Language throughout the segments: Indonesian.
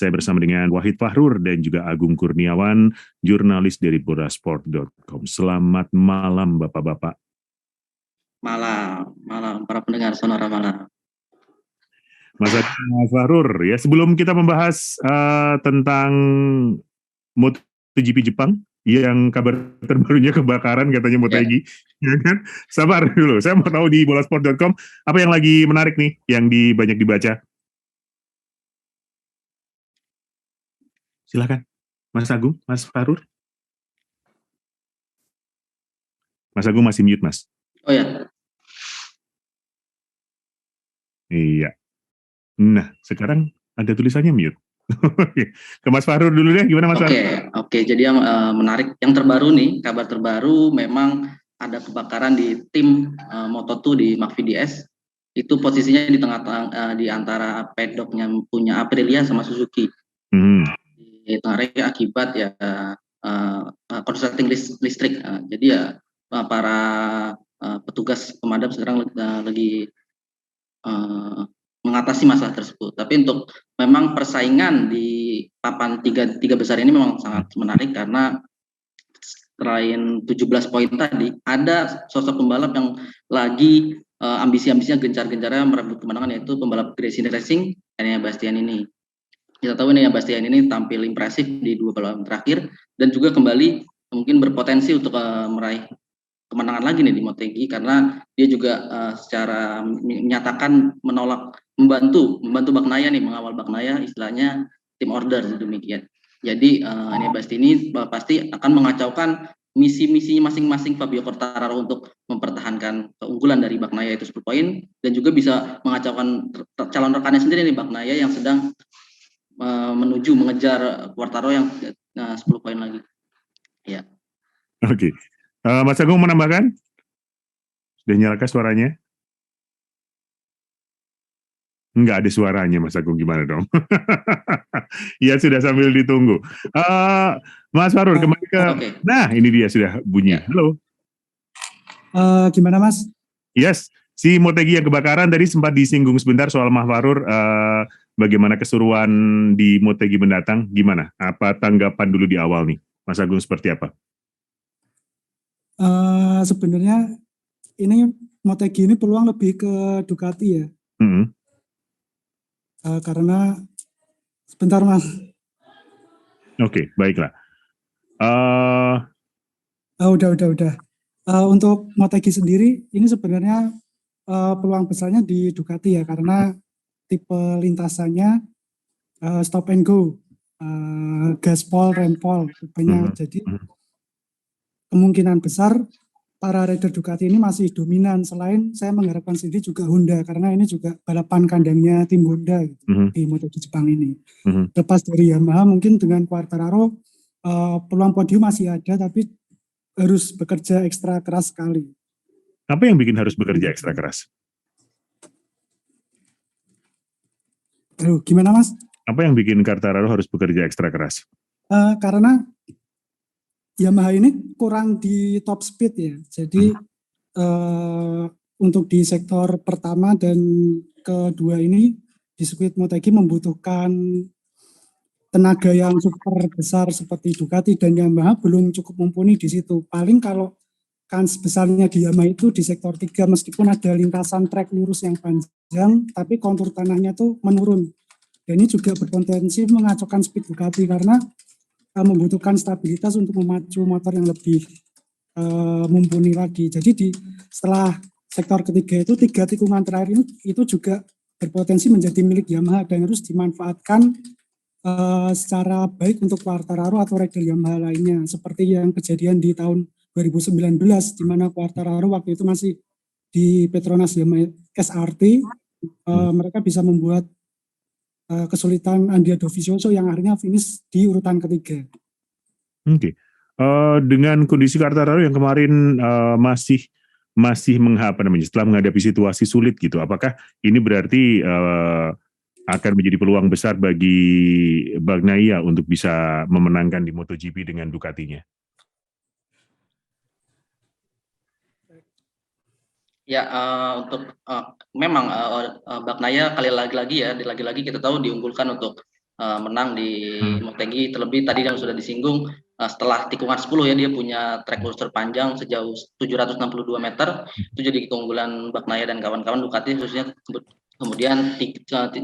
Saya bersama dengan Wahid Fahrur dan juga Agung Kurniawan, jurnalis dari borasport.com. Selamat malam Bapak-Bapak. Malam para pendengar Sonora Malam. Mas Fahrur, ya sebelum kita membahas tentang MotoGP Jepang yang kabar terbarunya kebakaran katanya Motegi, ya kan? Sabar dulu, saya mau tahu di bolasport.com apa yang lagi menarik nih yang banyak dibaca. Silakan, Mas Agung, Mas Fahrur. Mas Agung masih mute, Mas. Oh ya. Iya. Nah, sekarang ada tulisannya mute. Ke Mas Fahrur dulu deh, gimana Mas Fahrur? Oke. Jadi yang menarik, yang terbaru nih, kabar terbaru memang ada kebakaran di tim Moto2 di McVDS. Itu posisinya di tengah-tengah di antara paddocknya punya Aprilia sama Suzuki. Di tengah akibat ya korsleting listrik. Jadi ya para petugas pemadam sekarang lagi mengatasi masalah tersebut. Tapi untuk memang persaingan di papan tiga besar ini memang sangat menarik karena selain 17 poin tadi, ada sosok pembalap yang lagi ambisi-ambisinya gencar-gencarnya merebut kemenangan, yaitu pembalap Gresini Racing, Enea Bastian ini. Kita tahu Enea Bastian ini tampil impresif di 2 balapan terakhir dan juga kembali mungkin berpotensi untuk meraih kemenangan lagi nih di Motegi, karena dia juga secara menyatakan menolak membantu Bagnaia nih, mengawal Bagnaia, istilahnya tim order demikian. Jadi Enea Bastian ini pasti akan mengacaukan misi-misinya masing-masing Fabio Quartararo untuk mempertahankan keunggulan dari Bagnaia itu 10 poin, dan juga bisa mengacaukan calon rekannya sendiri nih, Bagnaia yang sedang menuju mengejar Quartararo yang 10 poin lagi. Ya. Oke. Mas Agung menambahkan? Sudah nyalakan suaranya? Enggak ada suaranya, Mas Agung, gimana dong? Ya sudah, sambil ditunggu. Mas Fahrur, kembali ke... Nah, ini dia sudah bunyi. Halo. Gimana, Mas? Yes, si Motegi yang kebakaran tadi sempat disinggung sebentar soal Mas Fahrur. Bagaimana keseruan di Motegi mendatang? Gimana? Apa tanggapan dulu di awal nih? Mas Agung seperti apa? Sebenarnya ini Motegi ini peluang lebih ke Ducati ya. Karena sebentar Mas. Oke, baiklah. Udah. Untuk Motegi sendiri ini sebenarnya peluang besarnya di Ducati ya, karena tipe lintasannya stop and go, gaspol, rempol tipenya. Jadi kemungkinan besar para rider Ducati ini masih dominan. Selain saya mengharapkan sendiri juga Honda, karena ini juga balapan kandangnya tim Honda gitu, di MotoGP Jepang ini. Lepas dari Yamaha, mungkin dengan Quartararo peluang podium masih ada, tapi harus bekerja ekstra keras sekali. Apa yang bikin harus bekerja ekstra keras? Gimana Mas? Apa yang bikin Quartararo harus bekerja ekstra keras? Karena Yamaha ini kurang di top speed ya, jadi untuk di sektor pertama dan kedua ini di sirkuit Motegi membutuhkan tenaga yang super besar seperti Ducati, dan Yamaha belum cukup mumpuni di situ. Paling kalau kans besarnya di Yamaha itu di sektor 3, meskipun ada lintasan trek lurus yang panjang, tapi kontur tanahnya tuh menurun. Dan ini juga berpotensi mengacaukan speed Ducati karena membutuhkan stabilitas untuk memacu motor yang lebih mumpuni lagi. Jadi setelah sektor ketiga itu 3 tikungan terakhir itu juga berpotensi menjadi milik Yamaha dan harus dimanfaatkan secara baik untuk Quartararo atau rider Yamaha lainnya, seperti yang kejadian di tahun 2019 di mana Quartararo waktu itu masih di Petronas Yamaha SRT. Mereka bisa membuat kesulitan Andrea Dovizioso yang akhirnya finish di urutan ketiga. Oke. Dengan kondisi Quartararo yang kemarin masih setelah menghadapi situasi sulit gitu, apakah ini berarti akan menjadi peluang besar bagi Bagnaia untuk bisa memenangkan di MotoGP dengan Ducatinya? Ya, untuk memang Bagnaia lagi-lagi kita tahu diunggulkan untuk menang di Motegi, terlebih tadi yang sudah disinggung setelah tikungan 10 ya, dia punya track lustre panjang sejauh 762 meter, itu jadi keunggulan Bagnaia dan kawan-kawan Ducati khususnya. Kemudian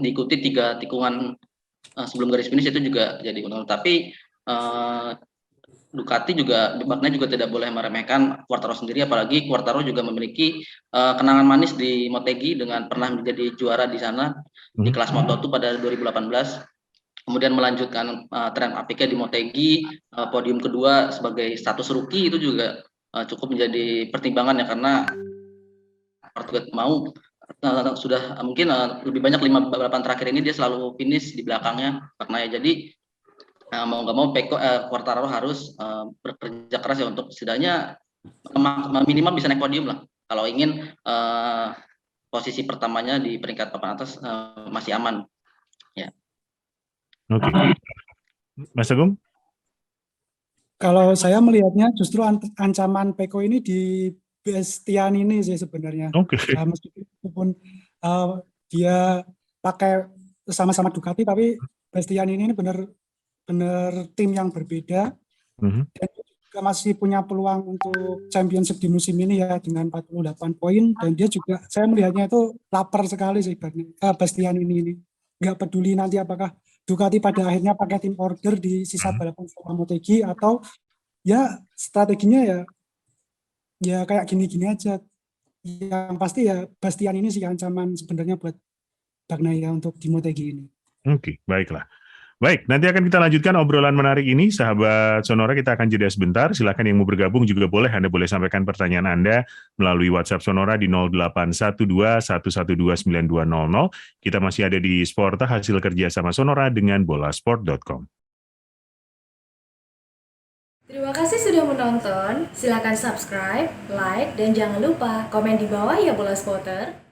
diikuti 3 tikungan sebelum garis finish, itu juga jadi keunggulan. Tapi Ducati juga, Bagnaia juga tidak boleh meremehkan Quartararo sendiri, apalagi Quartararo juga memiliki kenangan manis di Motegi dengan pernah menjadi juara di sana di kelas Moto2 pada 2018. Kemudian melanjutkan tren apiknya di Motegi, podium kedua sebagai status rookie itu juga cukup menjadi pertimbangan ya, karena mau sudah mungkin lebih banyak 5 balapan terakhir ini dia selalu finish di belakangnya Bagnaia. Jadi mau nggak mau Quartararo harus bekerja keras ya untuk setidaknya minimal bisa naik podium lah, kalau ingin posisi pertamanya di peringkat papan atas masih aman ya. Oke. Mas Agung? Kalau saya melihatnya justru ancaman Peko ini di Bastianini sih sebenarnya. Oke. Meskipun dia pakai sama-sama Ducati, tapi Bastianini ini benar tim yang berbeda, dan juga masih punya peluang untuk championship di musim ini ya dengan 48 poin, dan dia juga saya melihatnya itu lapar sekali sih Bastianini ini. Nggak peduli nanti apakah Ducati pada akhirnya pakai tim order di sisa balapan Motegi atau ya strateginya ya kayak gini-gini aja. Yang pasti ya Bastianini sih ancaman sebenarnya buat Bagnaia untuk di Motegi ini. Oke, baiklah. Baik, nanti akan kita lanjutkan obrolan menarik ini, sahabat Sonora. Kita akan jeda sebentar. Silakan yang mau bergabung juga boleh. Anda boleh sampaikan pertanyaan Anda melalui WhatsApp Sonora di 0812-112-9200. Kita masih ada di Sporta, hasil kerja sama Sonora dengan bolasport.com. Terima kasih sudah menonton. Silakan subscribe, like, dan jangan lupa komen di bawah ya Bola Spotter.